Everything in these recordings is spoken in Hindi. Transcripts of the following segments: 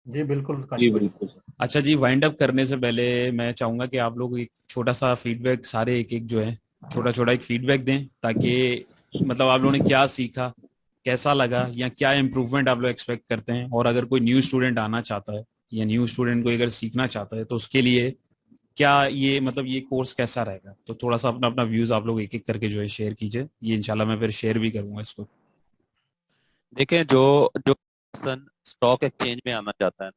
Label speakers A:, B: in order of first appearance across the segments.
A: जी बिल्कुल
B: जी
A: काशिफ भाई।
B: बिल्कुल। अच्छा जी, वाइंड अप करने से पहले मैं चाहूंगा कि आप लोग एक छोटा सा फीडबैक, सारे एक एक जो है छोटा छोटा एक फीडबैक दें, ताकि मतलब आप लोगों ने क्या सीखा, कैसा लगा, या क्या इम्प्रूवमेंट आप लोग एक्सपेक्ट करते हैं। और अगर कोई न्यू स्टूडेंट आना चाहता है या न्यू स्टूडेंट को अगर सीखना चाहता है तो उसके लिए क्या ये मतलब ये कोर्स कैसा रहेगा, तो थोड़ा सा अपना अपना व्यूज आप लोग एक एक करके जो है शेयर कीजिए। ये इंशाल्लाह मैं फिर शेयर भी करूंगा इसको।
C: देखें, जो जो पर्सन स्टॉक एक्सचेंज में आना चाहता है,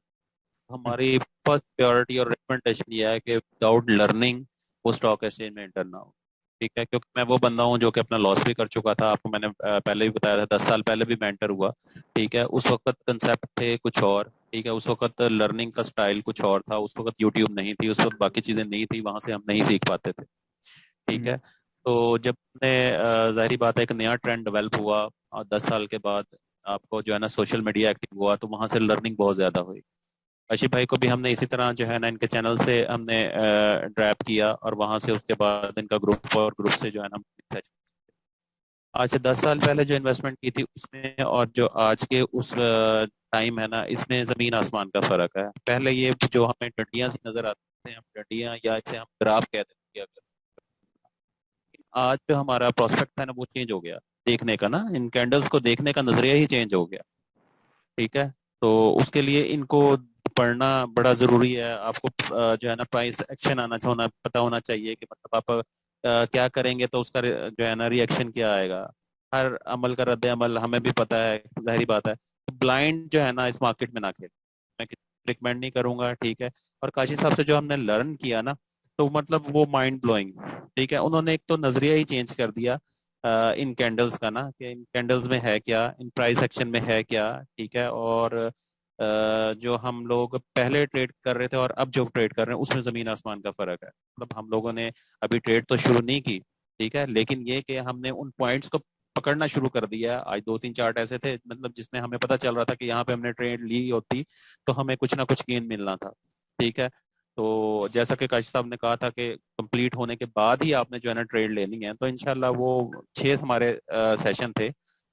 C: हमारी फर्स्ट प्रायोरिटी और रिकमेंडेशन ये है कि विदाउट लर्निंग वो स्टॉक एक्सचेंज में एंटर ना हो। ठीक है, क्योंकि मैं वो बंदा हूँ जो कि अपना लॉस भी कर चुका था। आपको मैंने पहले भी बताया था, 10 साल पहले भी मेंटर हुआ। ठीक है, उस वक्त कंसेप्ट थे कुछ और। ठीक है, उस वक्त लर्निंग का स्टाइल कुछ और था। उस वक्त यूट्यूब नहीं थी, उस वक्त बाकी चीजें नहीं थी, वहां से हम नहीं सीख पाते थे। ठीक
B: हम्म।
C: है। तो जब ने जाहिर बात है एक नया ट्रेंड डेवलप हुआ, और 10 साल के बाद आपको जो है ना सोशल मीडिया एक्टिव हुआ, तो वहां से लर्निंग बहुत ज्यादा हुई। अशीफ भाई को भी हमने इसी तरह जो है ना इनके चैनल से हमने ड्रैप किया, और वहां से उसके बाद इनका ग्रुप, और ग्रुप से जो है ना आज से 10 साल पहले जो इन्वेस्टमेंट की थी उसमें और जो आज के उस टाइम है ना, इसमें जमीन आसमान का फर्क है। पहले ये जो हमें डंडियां सी नजर आती हैं, हम डंडियां या इसे हम ग्राफ कहते हैं, आज जो हमारा प्रोस्पेक्ट है ना वो चेंज हो गया। देखने का ना, इन कैंडल्स को देखने का नजरिया ही चेंज हो गया। ठीक है। तो उसके लिए इनको पढ़ना बड़ा जरूरी है। आपको जो है ना प्राइस एक्शन आना होना पता होना चाहिए कि मतलब आप क्या करेंगे तो उसका जो है ना रिएक्शन क्या आएगा। हर अमल का रद्द अमल हमें भी पता है, जाहिर बात है। ब्लाइंड जो है ना इस मार्केट में ना खेल, मैं रिकमेंड नहीं करूंगा। ठीक है। और काशी साहब से जो हमने लर्न किया ना, तो मतलब वो माइंड ब्लोइंग। ठीक है, उन्होंने एक तो नजरिया ही चेंज कर दिया इन कैंडल्स का ना, कि इन कैंडल्स में है क्या, इन प्राइस एक्शन में है क्या। ठीक है। और जो हम लोग पहले ट्रेड कर रहे थे और अब जो ट्रेड कर रहे हैं उसमें जमीन आसमान का फर्क है। मतलब हम लोगों ने अभी ट्रेड तो शुरू नहीं की, ठीक है, लेकिन ये कि हमने उन पॉइंट्स को पकड़ना शुरू कर दिया। आज दो तीन चार्ट ऐसे थे मतलब जिसमें हमें पता चल रहा था कि यहाँ पे हमने ट्रेड ली होती तो हमें कुछ ना कुछ गेन मिलना था। ठीक है। तो जैसा कि काशी साहब ने कहा था कि कंप्लीट होने के बाद ही आपने जो है ना ट्रेड लेनी है, तो इनशाला वो 6 हमारे सेशन थे।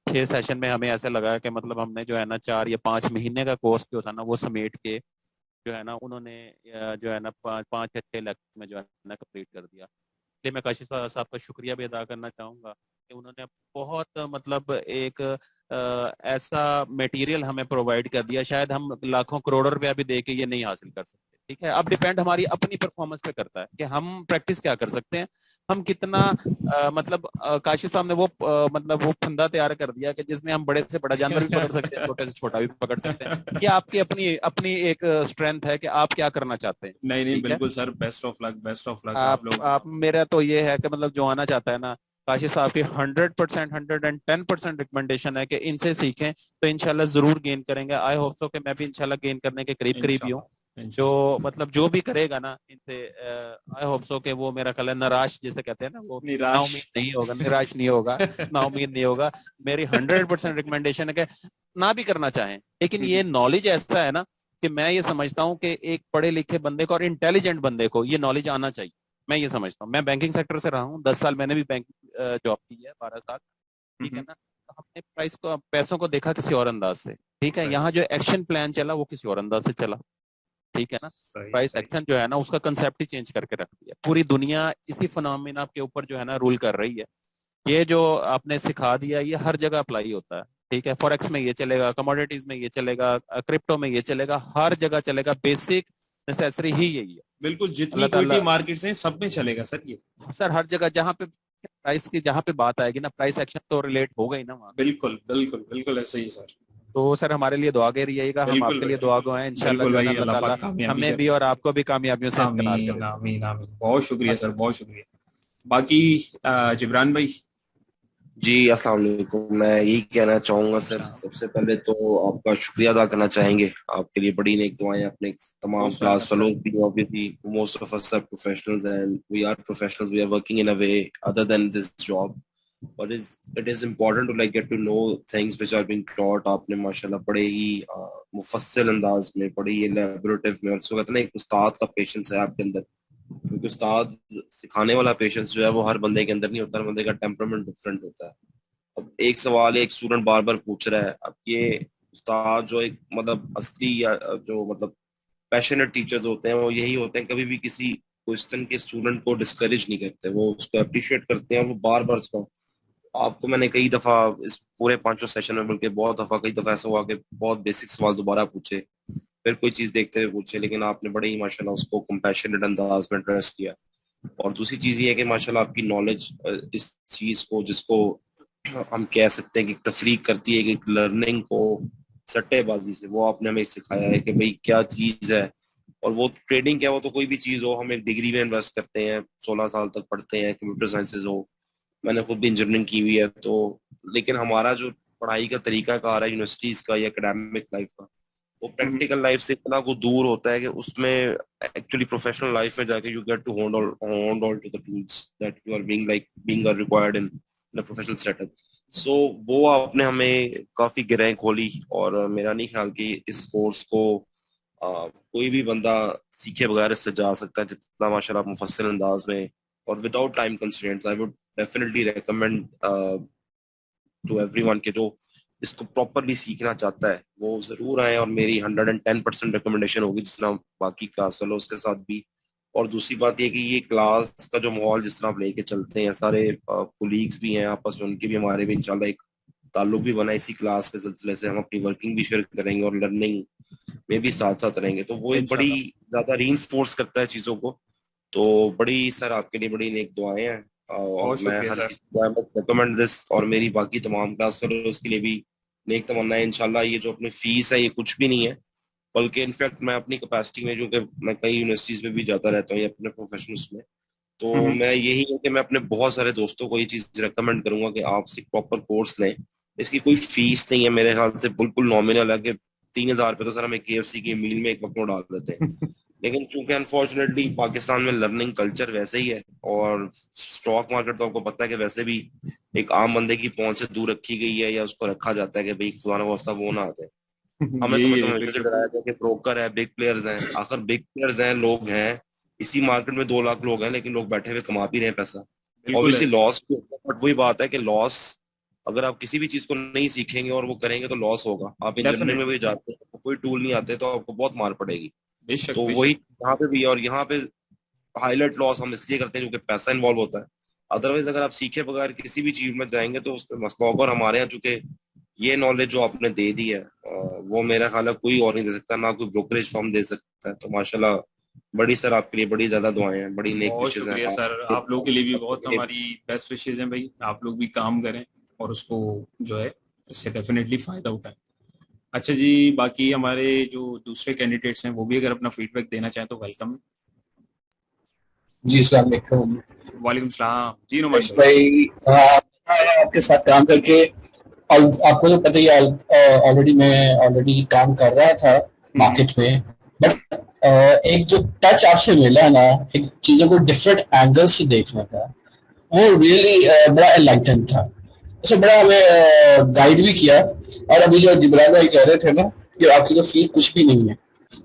C: 6 सेशन में हमें ऐसा लगा कि मतलब हमने जो है ना 4 या 5 महीने का कोर्स जो था ना वो समेट के जो है ना उन्होंने जो है ना 5 या 6 लाख में जो है ना कंप्लीट कर दिया। इसलिए मैं काशी साहब का शुक्रिया भी अदा करना चाहूंगा कि उन्होंने बहुत मतलब एक ऐसा मटेरियल हमें प्रोवाइड कर दिया, शायद हम लाखों करोड़ों रुपया भी दे के ये नहीं हासिल कर सकते। ठीक है, अब डिपेंड हमारी अपनी परफॉर्मेंस पे करता है कि हम प्रैक्टिस क्या कर सकते हैं, हम कितना मतलब काशिफ साहब ने वो मतलब वो फंदा तैयार कर दिया कि जिसमें हम बड़े से बड़ा जानवर भी पकड़ सकते हैं, छोटे से छोटा भी पकड़ सकते हैं। ये आपकी अपनी अपनी एक स्ट्रेंथ है कि आप क्या करना चाहते हैं।
B: नहीं नहीं,
C: ठीक है।
B: बिल्कुल sir, best of luck, best of luck आप लोग।
C: आप मेरा तो ये है कि मतलब जो आना चाहता है ना, काशिफ साहब की 100%, 110% रिकमेंडेशन है कि इनसे सीखें तो इंशाल्लाह जरूर गेन करेंगे। आई होप सो कि मैं भी इंशाल्लाह गेन करने के करीब करीब ही हूँ।
B: इंशाल्लाह
C: जो
B: इंशाल्लाह।
C: मतलब जो भी करेगा ना इनसे, आई होप सो कि वो मेरा ख्याल है निराश जिसे कहते हैं ना, वो ना
B: निराश।
C: उम्मीद नहीं होगा, निराश नहीं होगा, ना उम्मीद नहीं होगा। मेरी 100% रिकमेंडेशन है कि ना भी करना चाहें, लेकिन ये नॉलेज ऐसा है ना कि मैं ये समझता हूँ कि एक पढ़े लिखे बंदे को और इंटेलिजेंट बंदे को ये नॉलेज आना चाहिए। मैं ये समझता हूँ, मैं बैंकिंग सेक्टर से रहा हूँ 10 साल, मैंने भी बैंक जॉब की है 12 साल। ठीक है ना, तो हमने प्राइस को पैसों को देखा किसी और अंदाज से। ठीक है,
B: सही
C: यहाँ जो एक्शन प्लान चला वो किसी और अंदाज से चला। ठीक है ना,
B: सही
C: प्राइस
B: सही।
C: एक्शन जो है ना उसका कंसेप्ट ही चेंज करके रख दिया। पूरी दुनिया इसी फिनोमिना के ऊपर जो है ना रूल कर रही है। ये जो आपने सिखा दिया ये हर जगह अप्लाई होता है। ठीक है, फॉरेक्स में ये चलेगा, कमोडिटीज में ये चलेगा, क्रिप्टो में ये चलेगा, हर जगह चलेगा। बेसिक नेसेसरी ही यही है।
B: बिल्कुल, जितनी
C: अल्लाह
B: इक्विटी
C: ताला
B: मार्केट्स हैं सब में चलेगा सर ये।
C: सर हर जगह जहाँ पे प्राइस की जहाँ पे बात आएगी ना, प्राइस एक्शन तो रिलेट होगा ही ना वहाँ।
B: बिल्कुल बिल्कुल बिल्कुल ऐसे ही सर।
C: तो सर हमारे लिए दुआ के रहिएगा, हम
B: बिल्कुल
C: आपके लिए
B: भाई,
C: दुआ गो हैं। इंशाल्लाह
B: बिल्कुल
C: जो है ना
B: भाई,
C: अल्लाह
B: अल्लाह
C: ताला
B: पाक कामयाबी
C: हमें भी
B: करे।
C: और आपको भी कामयाबियों से इनकनार करे
B: आमीन
C: सर।
B: आमीन आमीन, बहुत शुक्रिया सर, बहुत शुक्रिया। बाकी जिब्रान भाई।
A: जी अस्सलाम वालेकुम। मैं यही कहना चाहूंगा सर,
B: अच्छा।
A: सबसे पहले तो आपका शुक्रिया अदा करना चाहेंगे। आपके लिए बड़ी नेक दुआएं अपने तमाम
B: most welcome
A: class
B: sir.
A: Fellows भी। Obviously most of us are professionals and we are professionals, we are working in a way other than this job, but is it is important to like get to know things which are being taught. आपने माशाल्लाह बड़े ही मुफस्सिल अंदाज में, बड़े ही एलेबोरेटिव में, और सो कहते हैं ना एक उस्ताद का पेशेंस है आपके अंदर। क्योंकि उस्ताद सिखाने वाला पेशेंस जो है वो हर बंदे के अंदर नहीं होता, हर बंदे का टेम्परामेंट डिफरेंट होता है। अब एक सवाल एक स्टूडेंट बार बार पूछ रहा है, अब ये उस्ताद जो एक मतलब असली या जो मतलब पैशनेट टीचर्स होते हैं वो यही होते हैं, कभी भी किसी क्वेश्चन के स्टूडेंट को डिस्करेज नहीं करते, वो उसको अप्रिशिएट करते हैं और वो बार बार उसको, आपको मैंने कई दफा इस पूरे 5 सेशन में, बल्कि बहुत दफा कई दफा ऐसा हुआ कि बहुत बेसिक सवाल दोबारा पूछे, फिर कोई चीज देखते हुए पूछे, लेकिन आपने बड़े ही माशाल्लाह उसको कंपैशनेट अंदाज में एड्रेस किया। और दूसरी चीज ये है कि माशाल्लाह आपकी नॉलेज इस चीज को, जिसको हम कह सकते हैं कि तफरीक करती है, कि लर्निंग को सट्टेबाजी से, वो आपने हमें सिखाया है कि भाई क्या चीज है। और वो ट्रेडिंग क्या, वो तो कोई भी चीज हो, हम एक डिग्री में इन्वेस्ट करते हैं, 16 साल तक पढ़ते हैं, कंप्यूटर साइंसेज हो, मैंने खुद भी इंजीनियरिंग की हुई है तो, लेकिन हमारा जो पढ़ाई का तरीका कार है यूनिवर्सिटीज का या एकेडमिक लाइफ का, वो प्रैक्टिकल लाइफ से इतना को दूर होता है कि उसमें एक्चुअली प्रोफेशनल लाइफ में जाके you get to hold on to the tools that you are being required in in professional setup. So वो आपने हमें काफी गिरहें खोली, और मेरा नहीं ख्याल कि इस कोर्स को कोई भी बंदा सीखे बगैर इससे जा सकता है, जितना माशाल्लाह आप मुफस्सिल अंदाज में और without time constraints, I would definitely recommend to everyone के जो इसको प्रॉपरली सीखना चाहता है वो जरूर आए, और मेरी 110% रिकमेंडेशन होगी, जिस तरह बाकी क्लास वालों उसके साथ भी। और दूसरी बात ये कि ये क्लास का जो माहौल जिस तरह आप लेके चलते हैं, सारे कोलीग्स भी हैं आपस में, उनके भी हमारे भी इंशाल्लाह एक ताल्लुक भी बना इसी क्लास के सिलसिले से, हम अपनी वर्किंग भी शेयर करेंगे और लर्निंग में भी साथ साथ रहेंगे, तो वो एक बड़ी
B: इंशाल्लाह।
A: ज्यादा रीइंफोर्स करता है चीजों को। तो बड़ी सर आपके लिए बड़ी नेक दुआएं हैं, और
B: बहुत
A: मैं
B: शुक्रिया
A: हर
B: सर।
A: किसी को रिकमेंड दिस, और मेरी बाकी तमाम क्लास उसके लिए भी नेक तमन्ना है इंशाल्लाह। ये जो अपनी फीस है ये कुछ भी नहीं है, बल्कि इनफैक्ट मैं अपनी कैपेसिटी में, जो कि मैं कई यूनिवर्सिटीज में भी जाता रहता हूँ, या अपने प्रोफेशनल्स में, तो
B: हम्म।
A: मैं यही है कि मैं अपने बहुत सारे दोस्तों को ये चीज रिकमेंड करूंगा कि आप एक प्रॉपर कोर्स लें। इसकी कोई फीस नहीं है, मेरे ख्याल से बिल्कुल नॉमिनल है, कि 3,000 रुपये तो सर हम KFC की मील में एक वक्त में डाल देते हैं। लेकिन क्योंकि अनफॉर्चुनेटली पाकिस्तान में लर्निंग कल्चर वैसे ही है, और स्टॉक मार्केट तो आपको पता है कि वैसे भी एक आम बंदे की पहुंच से दूर रखी गई है, या उसको रखा जाता है कि भाई खुदा ना वास्ता वो ना आते। हमें तो
B: यही
A: मतलब
B: है
A: हमेशा से
B: बिल्कुल।
A: डराया गया कि ब्रोकर है, बिग प्लेयर्स हैं, आखिर बिग प्लेयर्स हैं, लोग हैं, इसी मार्केट में 2 लाख लोग हैं, लेकिन लोग बैठे हुए कमा भी रहे हैं पैसा।
B: बिल्कुल है
A: ऑब्वियसली
B: सर।
A: लॉस भी होता है, बट वही बात है कि लॉस, अगर आप किसी भी चीज को नहीं सीखेंगे और वो करेंगे तो लॉस होगा। आप इंजीनियरिंग में
B: डेफिनेटली।
A: भी जाते हैं, आपको कोई टूल नहीं आते तो आपको बहुत मार पड़ेगी।
B: बेशक
A: तो वही
B: बेशक।
A: यहाँ पे भी, और यहाँ पे हाईलाइट लॉस हम इसलिए करते हैं क्योंकि पैसा इन्वॉल्व होता है। अदरवाइज अगर आप सीखे बगैर किसी भी चीज में जाएंगे तो उसमें मसला होगा, और हमारे यहाँ चूंकि ये नॉलेज जो आपने दे दी है वो मेरा ख्याल है कोई और नहीं दे सकता, ना कोई ब्रोकरेज फर्म दे सकता है। तो माशाल्लाह बड़ी सर आपके लिए बड़ी ज्यादा दुआएं हैं, बड़ी नेक
B: बहुत
A: विशेष हैं
B: शुक्रिया
A: आप।
B: सर, आप लोगों के लिए भी बहुत
A: आपके लिए
B: हमारी बेस्ट विशेज हैं भाई। आप लोग भी काम करें और उसको जो है इससे डेफिनेटली फायदा उठाएं। अच्छा जी, बाकी हमारे जो दूसरे कैंडिडेट्स हैं वो भी अगर अपना फीडबैक देना चाहें तो वेलकम।
D: जी अस्सलाम वालेकुम
B: वालेकुम सलाम जी, नुमान भाई।
D: भाई। आपके साथ काम करके, और आपको तो पता ही है, ऑलरेडी काम कर रहा था
B: हम्म।
D: मार्केट में। बट एक जो टच आपसे मिला ना, एक चीजों को डिफरेंट एंगल से देखने का, वो रियली बड़ा एनलाइटन था। उसे बड़ा हमें गाइड भी किया। और अभी जो जिब्रान भाई कह रहे थे ना कि आपकी तो फीस कुछ भी नहीं है,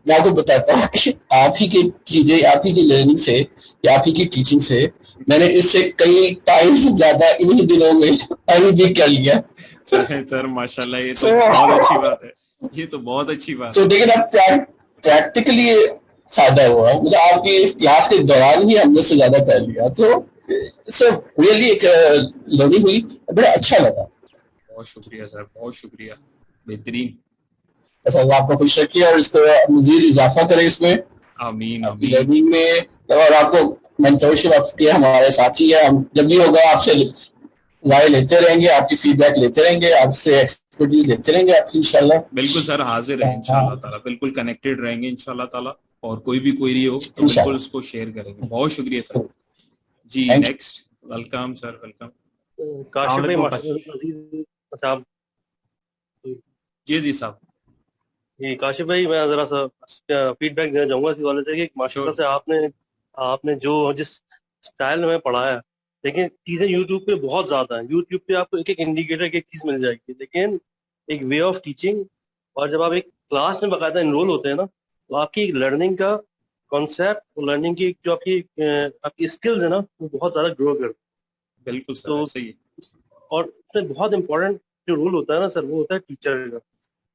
D: मैं आपको बताता हूँ कि आप ही की चीजें, आप ही की लर्निंग से या आप ही की टीचिंग से मैंने इससे कई टाइम्स ज्यादा इन्हीं दिनों में अभी भी कर लिया। सो
B: अरे सर माशाल्लाह, ये तो
D: सो
B: बहुत अच्छी बात है। ये तो बहुत अच्छी बात
D: सो
B: है।
D: लेकिन अब प्रैक्टिकली फायदा हुआ, मतलब आपकी इस क्लास के दौरान ही हमने से ज्यादा कर लिया। तो सो रियली एक लर्निंग हुई, बड़ा अच्छा लगा।
B: बहुत शुक्रिया सर, बहुत शुक्रिया। बेहतरीन।
D: बस अल्लाह आपको खुश रखिए और इसको मजीद इजाफा करे इसमें,
B: आमीन
D: आपकी
B: आमीन।
D: लर्निंग में। और आपको मेंटरशिप आपके हमारे साथी है, हम जब भी होगा आपसे राय लेते रहेंगे, आपकी फीडबैक लेते रहेंगे, आपसे एक्सपर्टीज लेते रहेंगे आपकी इंशाल्लाह।
B: बिल्कुल सर, हाजिर है इंशाल्लाह ताला, बिल्कुल कनेक्टेड रहेंगे इंशाल्लाह ताला। और कोई भी क्वेरी हो तो बिल्कुल
D: इंशाल्लाह।
B: उसको शेयर करेंगे। बहुत शुक्रिया सर। जी
D: thank
B: next. Welcome sir, welcome.
E: Kashif भाई
B: अस्सलाम वालेकुम
E: माशाल्लाह अजीज। अच्छा आप,
B: जी जी साहब।
E: ये काशिफ भाई मैं जरा सा फीडबैक देना चाहूंगा इस वाले से कि माशाल्लाह
B: श्योर।
E: से आपने आपने जो जिस स्टाइल में पढ़ाया, लेकिन चीजें यूट्यूब पे बहुत ज्यादा है। यूट्यूब पे आपको एक एक इंडिकेटर की एक चीज मिल जाएगी, लेकिन एक वे ऑफ टीचिंग, और जब आप एक क्लास में बाकायदा इनरोल होते हैं ना, तो आपकी लर्निंग का कॉन्सेप्ट और लर्निंग की जो आपकी स्किल्स है ना, वो बहुत ज्यादा ग्रो करती
B: बिल्कुल
E: है।
B: सर
E: तो
B: ऐसे ही।
E: और उसमें बहुत इंपॉर्टेंट जो रोल होता है ना सर, वो होता है टीचर का।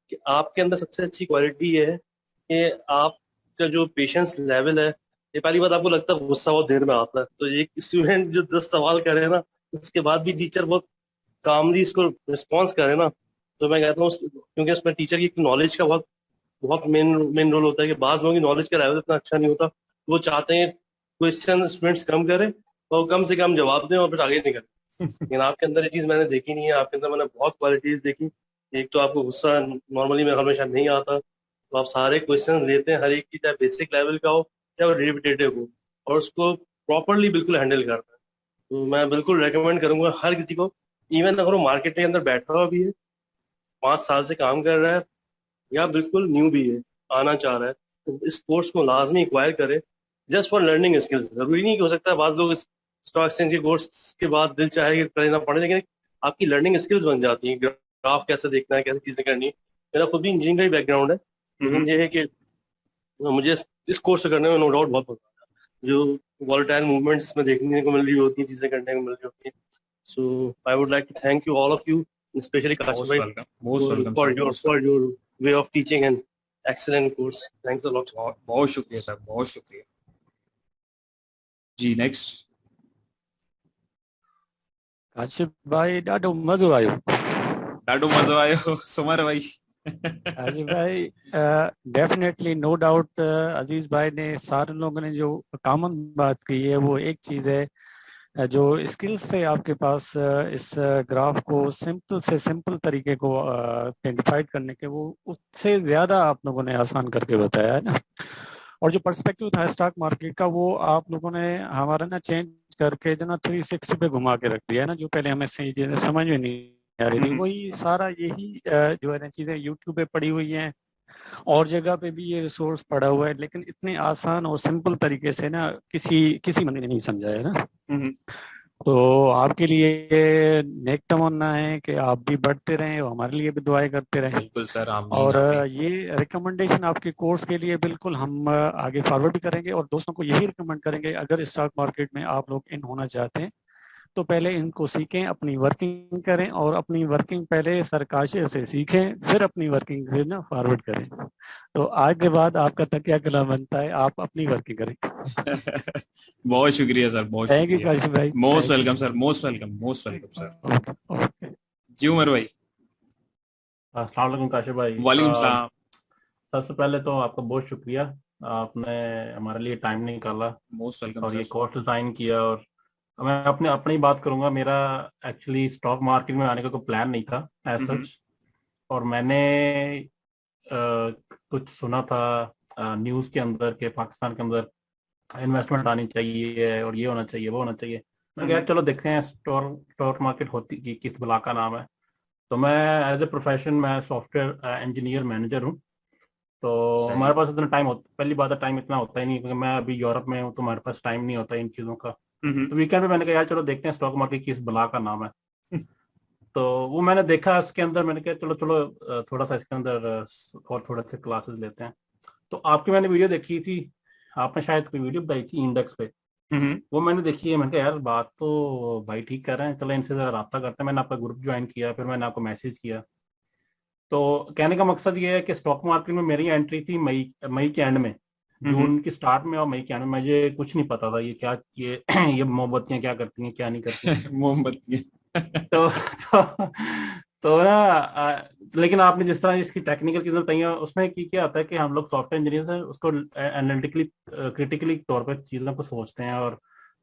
E: कि आपके अंदर सबसे अच्छी क्वालिटी ये है कि आपका जो पेशेंस लेवल है, ये पहली बात आपको लगता है गुस्सा बहुत देर में आता है, तो एक स्टूडेंट जो 10 सवाल करे ना, उसके बाद भी टीचर बहुत कामली इसको रिस्पॉन्स करे ना, तो मैं कहता हूँ क्योंकि उसमें टीचर की नॉलेज का बहुत बहुत मेन रोल होता है कि बाज लोगों की नॉलेज का लेवल इतना अच्छा नहीं होता, वो चाहते हैं क्वेश्चन स्टूडेंट्स कम करें और कम से कम जवाब दें और फिर आगे नहीं करें। लेकिन आपके अंदर ये चीज मैंने देखी नहीं है, आपके अंदर मैंने बहुत क्वालिटीज देखी। एक तो आपको गुस्सा नॉर्मली में हमेशा नहीं आता, तो आप सारे क्वेश्चन लेते हैं, हर एक की चाहे बेसिक लेवल का हो या रिपीटेटिव हो, और उसको प्रॉपरली बिल्कुल हैंडल करते हैं। तो मैं बिल्कुल रेकमेंड करूंगा हर किसी को, इवन अगर वो मार्केट के अंदर बैठा हुआ भी है, 5 साल से काम कर रहा है, या बिल्कुल न्यू भी है, आना चाह रहा है, तो इस कोर्स को लाजमी एक्वायर करे, जस्ट फॉर लर्निंग स्किल्स। जरूरी नहीं कि हो सकता है बाद लोग स्टॉक एक्सचेंज के कोर्स के बाद दिल चाहे कि करना पड़े, लेकिन आपकी लर्निंग स्किल्स बन जाती हैं, ग्राफ कैसे देखना है, कैसी चीजें करनी है। मेरा खुद भी इंजीनियरिंग का ही बैकग्राउंड है, लेकिन ये है कि मुझे इस कोर्स करने में नो डाउट बहुत मजा आता है, जो वॉलेटाइल मूवमेंट्स में देखने को मिल रही होती है, चीजें करने को मिल रही होती है। So I would like to thank you all of you, specially Kashif भाई, for your way of teaching and excellent course. Thanks a lot.
B: बहुत शुक्रिया सर, बहुत शुक्रिया जी। नेक्स्ट
F: काशिफ भाई, ॾाढो मज़ो आयो।
B: ॾाढो मज़ो आयो सुमर भाई।
F: काशिफ भाई, डेफिनेटली नो डाउट अजीज भाई ने सारे लोगों ने जो कॉमन बात की है वो एक चीज़ है, जो स्किल्स से आपके पास इस ग्राफ को सिंपल से सिंपल तरीके को आइडेंटिफाइड करने के, वो उससे ज़्यादा आप लोगों ने आसान करके बताया है ना। और जो पर्सपेक्टिव था स्टॉक मार्केट का, वो आप लोगों ने हमारा ना चेंज करके जो ना 360 पे घुमा के रख दिया है ना, जो पहले हमें सही चीज़ें समझ में नहीं आ रही थी, वही सारा यही जो है ना चीज़ें यूट्यूब पे पड़ी हुई हैं और जगह पे भी ये रिसोर्स पड़ा हुआ है, लेकिन इतने आसान और सिंपल तरीके से ना किसी बंदे ने नहीं समझा है ना। तो आपके लिए नेक तमन्ना है कि आप भी बढ़ते रहें और हमारे लिए भी दुआएं करते रहें।
B: बिल्कुल सर,
F: और ये रिकमेंडेशन आपके कोर्स के लिए बिल्कुल हम आगे फॉरवर्ड भी करेंगे और दोस्तों को यही रिकमेंड करेंगे, अगर स्टॉक मार्केट में आप लोग इन होना चाहते हैं तो पहले इनको सीखें, अपनी वर्किंग करें और अपनी वर्किंग पहले सरकाशे से सीखें, फिर अपनी वर्किंग फिर ना फॉरवर्ड करें। तो आज के बाद आपका तकिया कला बनता है, आप अपनी वर्किंग करें।
B: बहुत शुक्रिया सर, बहुत
F: थैंक यू
B: शुक्रिया।
F: काशिफ भाई,
B: most welcome sir, most welcome, most welcome sir.
F: Okay
B: जी उमर भाई।
G: अस्सलाम वालेकुम काशिफ भाई।
B: वालेकुम सलाम।
G: सबसे पहले तो आपका बहुत शुक्रिया, आपने हमारे लिए टाइम निकाला
B: मोस्ट वेलकम
G: और
B: सर।
G: ये कोर्स डिजाइन किया। और मैं अपनी बात करूंगा, मेरा एक्चुअली स्टॉक मार्केट में आने का कोई प्लान नहीं था एज सच, और मैंने कुछ सुना था न्यूज़ के अंदर के पाकिस्तान के अंदर इन्वेस्टमेंट आनी चाहिए और ये होना चाहिए, वो होना चाहिए। मैं कहा चलो देखते हैं स्टॉक मार्केट होती की किस बला का नाम है। तो मैं एज ए प्रोफेशन मैं सॉफ्टवेयर इंजीनियर मैनेजर हूँ, तो हमारे पास इतना टाइम होता, पहली बात है टाइम इतना होता ही नहीं, क्योंकि मैं अभी यूरोप में हूँ तो हमारे पास टाइम नहीं होता इन चीज़ों का। तो वीकेंड पे मैंने कहा यार चलो देखते हैं स्टॉक मार्केट किस बला का नाम है। तो वो मैंने देखा, इसके अंदर मैंने कहा चलो चलो थोड़ा सा इसके अंदर और थोड़े से क्लासेस लेते हैं। तो आपकी मैंने वीडियो देखी थी, आपने शायद कोई वीडियो बताई थी इंडेक्स पे, वो मैंने देखी है। मैंने कहा यार बात तो भाई ठीक कर रहे हैं, चलो इनसे जरा रब्ता करते हैं। मैंने आपका ग्रुप ज्वाइन किया, फिर मैंने आपको मैसेज किया। तो कहने का मकसद ये है कि स्टॉक मार्केट में मेरी एंट्री थी मई के एंड में, जून की स्टार्ट में और मई के एंड में। मुझे कुछ नहीं पता था ये क्या ये मोमबत्तियां क्या करती हैं क्या नहीं करती
B: मोमबत्तियां।
G: तो ना लेकिन आपने जिस तरह इसकी टेक्निकल चीजें बताई हैं, उसमें क्या होता है कि हम लोग सॉफ्टवेयर इंजीनियर हैं, उसको एनालिटिकली क्रिटिकली तौर पर चीजों को सोचते हैं और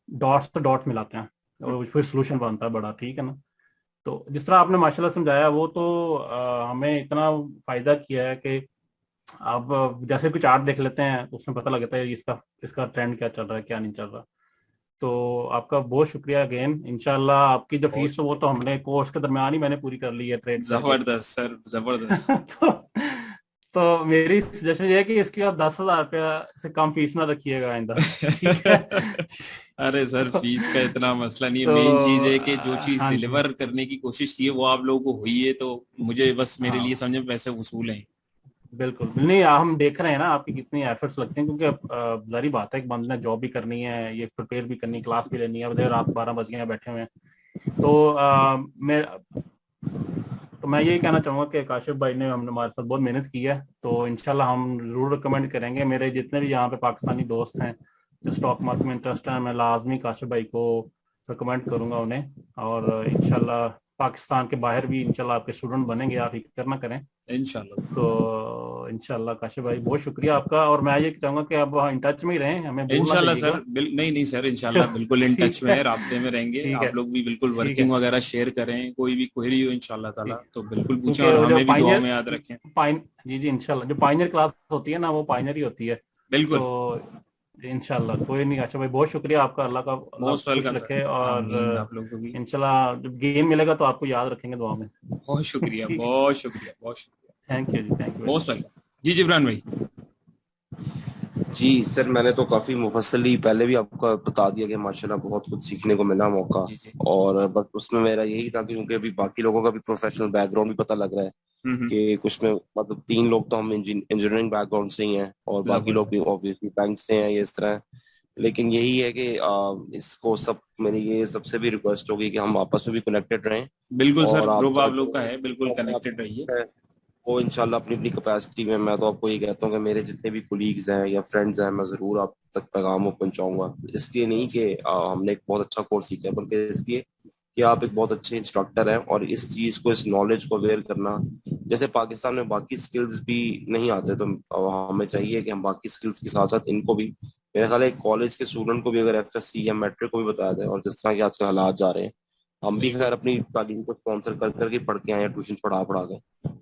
G: डॉट्स तो डॉट्स मिलाते हैं और फिर सोल्यूशन बनता है बड़ा, ठीक है ना। तो जिस तरह आपने माशाल्लाह समझाया वो तो हमें इतना फायदा किया है कि आप जैसे कुछ आर्ट देख लेते हैं उसमें पता लगता है इसका ट्रेंड क्या चल रहा है क्या नहीं चल रहा। तो आपका बहुत शुक्रिया अगेन। इंशाल्लाह आपकी जो फीस है वो तो हमने कोर्स के दरमियान ही मैंने पूरी कर ली है ट्रेड।
B: जबरदस्त सर, जबरदस्त।
G: तो मेरी सजेशन ये है कि इसकी आप 10,000 रुपया से कम फीस ना रखिएगा आइंदा।
B: अरे सर फीस का इतना मसला नहीं है,
G: तो
B: मेन चीज है कि जो चीज
G: हाँ
B: डिलीवर करने की कोशिश की है वो आप लोगों को हुई है, तो मुझे बस मेरे लिए
G: हाँ
B: समझ में पैसे वसूल हैं।
G: बिल्कुल नहीं, हम देख रहे हैं ना आपकी कितनी एफर्ट्स लगते हैं, क्योंकि जारी बात है कि बंदे ने जॉब भी करनी है, ये प्रिपेयर भी करनी, क्लास भी लेनी है, रात 12 बज गए बैठे हुए हैं। तो तो मैं यही कहना चाहूंगा कि काशिफ भाई ने हमने हमारे साथ बहुत मेहनत की है, तो इंशाल्लाह हम जरूर रिकमेंड करेंगे। मेरे जितने भी यहाँ पे पाकिस्तानी दोस्त हैं जो स्टॉक मार्केट में इंटरेस्ट है, मैं लाजमी काशिफ भाई को रिकमेंड करूंगा उन्हें। और इंशाल्लाह पाकिस्तान के बाहर भी इंशाल्लाह आपके स्टूडेंट बनेंगे, आप फिक्र ना करें
B: इंशाल्लाह।
G: तो इंशाल्लाह काशिफ भाई बहुत शुक्रिया आपका। और मैं ये चाहूंगा कि आप इन टच में ही रहें, हमें भूलना
B: इंशाल्लाह
G: चाहिएगा।
B: सर, नहीं नहीं सर, इंशाल्लाह बिल्कुल इन टच में है, राब्ते में रहेंगे।
G: ठीक है,
B: आप लोग भी बिल्कुल
G: ठीक है।
B: वर्किंग वगैरह शेयर करें, कोई भी क्वेरी हो इंशाल्लाह ताला तो बिल्कुल पूछें,
G: क्योंकि
B: और
G: वो जो
B: हमें भी दुआ
G: पाइनियर
B: में याद रखें।
G: जी जी इंशाल्लाह, जो पाइनियर क्लास होती है ना वो पाइनियर ही होती है।
B: बिल्कुल,
G: तो इंशाल्लाह कोई नहीं। अच्छा भाई बहुत शुक्रिया आपका, अल्लाह
B: मोस्ट
G: आपको खुश
B: वेलकम
G: रखे।
B: सर।
G: और
B: आमीन, आप लोगों को भी
G: इंशाल्लाह जब गेम मिलेगा तो आपको याद रखेंगे दुआ में।
B: बहुत शुक्रिया,
G: ठीक है,
B: बहुत शुक्रिया, बहुत शुक्रिया,
G: थैंक यू जी, थैंक यू।
B: Most welcome. जी जिब्रान भाई।
A: जी सर, मैंने तो काफी मुफस्सली पहले भी आपको बता दिया कि माशाल्लाह बहुत कुछ सीखने को मिला मौका।
B: जी जी।
A: और बस उसमें मेरा यही था कि क्योंकि अभी बाकी लोगों का भी प्रोफेशनल बैकग्राउंड भी पता लग रहा है कि कुछ में मतलब 3 लोग तो हम इंजीनियरिंग बैकग्राउंड से ही हैं और बाकी लोग भी ऑब्वियसली बैंक से हैं, ये इस तरह है। लेकिन यही है कि इसको सब मेरी ये सबसे भी रिक्वेस्ट होगी कि हम आपस में भी कनेक्टेड रहें।
B: बिल्कुल सर,
A: और
B: ग्रुप
A: आपका
B: आप लोग का है, बिल्कुल कनेक्टेड रहिए।
A: है वो इंशाल्लाह अपनी अपनी कैपेसिटी में, मैं तो आपको ये कहता हूँ कि मेरे जितने भी कोलीग्स हैं या फ्रेंड्स हैं, मैं जरूर आप तक पैगाम पहुंचाऊंगा। इसलिए नहीं कि हमने एक बहुत अच्छा कोर्स सीखा है, बल्कि इसलिए कि आप एक बहुत अच्छे इंस्ट्रक्टर हैं और इस चीज को, इस नॉलेज को अवेयर करना, जैसे पाकिस्तान में बाकी स्किल्स भी नहीं आते तो हमें चाहिए कि हम बाकी स्किल्स के साथ साथ इनको भी, मेरे ख्याल है कॉलेज के स्टूडेंट को भी अगर एफएससी या मैट्रिक को भी बताया जाए, और जिस तरह के आजकल हालात जा रहे हैं, हम भी खैर अपनी तालीम को स्पॉन्सर कर करके पढ़ के आए हैं, ट्यूशन पढ़ा पढ़ा के,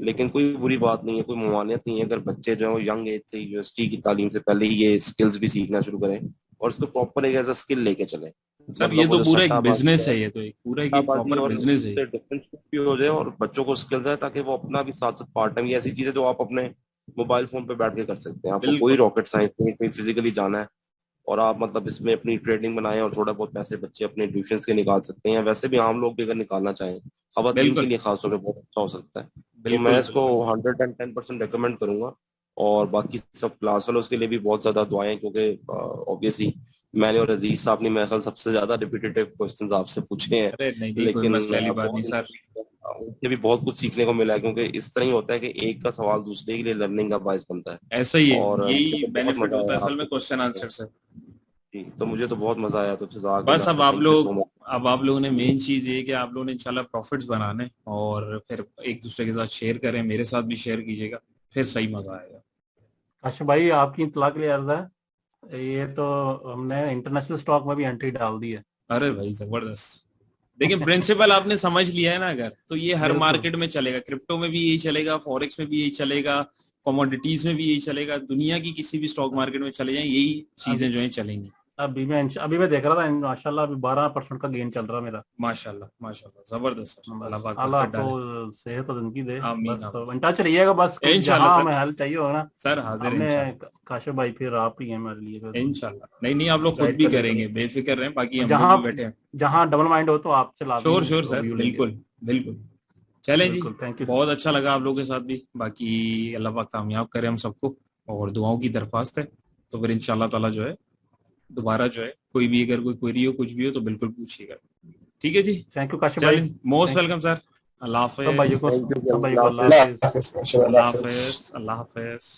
A: लेकिन कोई बुरी बात नहीं है, कोई ममानियत नहीं है अगर बच्चे जो है यंग एज से यूनिवर्सिटी की तालीम से पहले ही ये स्किल्स भी सीखना शुरू करें और इसको प्रॉपर एक एज अ स्किल लेके चले।
B: सर
A: मतलब
B: ये
A: वो
B: तो
A: जो
B: पूरा एक
A: सट्टाबाजी
B: बिजनेस है,
A: है,
B: ये तो एक पूरा एक
A: सट्टाबाजी
B: प्रॉपर
A: और
B: बिजनेस है।
A: डिफरेंशिएट भी हो जाए और बच्चों को स्किल्स है, ताकि वो अपना भी साथ साथ पार्ट टाइम, ये ऐसी चीजें जो आप अपने मोबाइल फोन पे बैठ के कर सकते हैं। आपको कोई
B: बिल्कुल
A: रॉकेट साइंस नहीं, कहीं फिजिकली जाना है और आप मतलब इसमें अपनी ट्रेडिंग बनाएं और थोड़ा बहुत पैसे बच्चे अपने ट्यूशन के निकाल सकते हैं। वैसे भी आम लोग भी अगर निकालना चाहें, खवातीन के
B: बिल्कुल
A: लिए खासतौर पर बहुत अच्छा हो सकता है। तो मैं
B: बिल्कुल
A: इसको
B: बिल्कुल
A: 110% रिकमेंड करूंगा। और बाकी सब क्लास वालों के लिए भी बहुत ज्यादा दुआएं, क्योंकि ऑब्वियसली मैंने और अजीज साहब ने मेरे ख्याल सबसे ज्यादा रिपीटेटिव क्वेश्चंस आपसे पूछे हैं,
B: अरे नहीं नहीं, कोई
A: लेकिन
B: मसले वाली बात नहीं
A: बहुत
B: सर।
A: उनसे भी बहुत कुछ सीखने को मिला है, क्योंकि इस तरह ही होता है कि एक का सवाल दूसरे के लिए लर्निंग का बायस बनता है।
B: ऐसा ही है,
A: और मुझे
B: यही
A: तो बहुत
B: बेनिफिट
A: मजा
B: होता है
A: आया
B: असल में
A: आपसे
B: क्वेश्चन
A: बात
B: आंसर
A: करके।
B: से।
A: जी, तो मुझे तो बहुत मजा आया, तो
B: बस
A: जज़ाकल्लाह,
B: अब आप
A: थैंक यू सो
B: लोग,
A: मच।
B: अब आप लोगों ने मेन चीज ये कि आप लोगों ने इंशाल्लाह प्रॉफिट्स बनाने और फिर एक दूसरे के साथ शेयर करें, मेरे साथ भी शेयर कीजिएगा, फिर सही मजा आएगा।
G: अच्छा भाई आपकी इत्तला के लिए अर्ज है, ये तो हमने इंटरनेशनल स्टॉक में भी एंट्री डाल दी है।
B: अरे भाई जबरदस्त। देखिए प्रिंसिपल आपने समझ लिया है ना, अगर तो ये हर
G: बिल्कुल
B: मार्केट में चलेगा, क्रिप्टो में भी यही चलेगा, फॉरेक्स में भी यही चलेगा, कमोडिटीज में भी यही चलेगा, दुनिया की किसी भी स्टॉक मार्केट में चले जाएं यही चीजें
G: अभी
B: जो है चलेंगी।
G: अभी मैं देख रहा था माशाल्लाह अभी 12% का गेन चल रहा है मेरा।
B: माशाल्लाह माशाल्लाह, जबरदस्त सर, अल्लाह
G: बस
B: पाक
G: अल्लाह
B: बरकत
G: आपको
B: डाले।
G: सेहत और जिंदगी दे।
B: आमीन
G: बस
B: आमीन।
G: इन टच रहिएगा, बस कुछ जहां
B: इंशाल्लाह
G: हमें
B: सर,
G: हेल्प चाहिए होगा ना,
B: सर हाजिर है
G: हमने
B: इंशाल्लाह।
G: काशिफ भाई फिर आप ही हैं हमारे लिए, फिर
B: इंशाल्लाह, नहीं नहीं, आप लोग खुद
G: गाइड
B: भी
G: कर लेते
B: करेंगे,
G: हैं।
B: बेफिक्र रहें, बाकी
G: और
B: हम लोग भी बैठे हैं।
G: जहां डबल माइंड हो तो आपसे लाजमी
B: श्योर श्योर सर,
G: व्यू लेंगे।
B: बिल्कुल बिल्कुल। चलें जी,
G: बिल्कुल, थैंक यू।
B: बहुत अच्छा लगा आप लोगों के साथ भी, बाकी अल्लाह पाक कामयाब करे हम सबको, और दुआओं की दरख्वास्त है। तो फिर इंशाल्लाह ताला जो है दोबारा जो है कोई भी अगर कोई क्वेरी हो कुछ भी हो तो बिल्कुल पूछिएगा। ठीक है जी,
G: थैंक यू काशिफ भाई,
B: चलें, मोस्ट
G: थैंक
B: वेलकम सर। अल्लाह
G: सब भाइयों
B: हाफिज।
G: को,
A: थैंक यू,
G: सब भाइयों को
A: अल्लाह
G: अल्लाह
A: हाफिज़।
G: हाफिज।
B: अल्लाह हाफिज, अल्लाह हाफिज।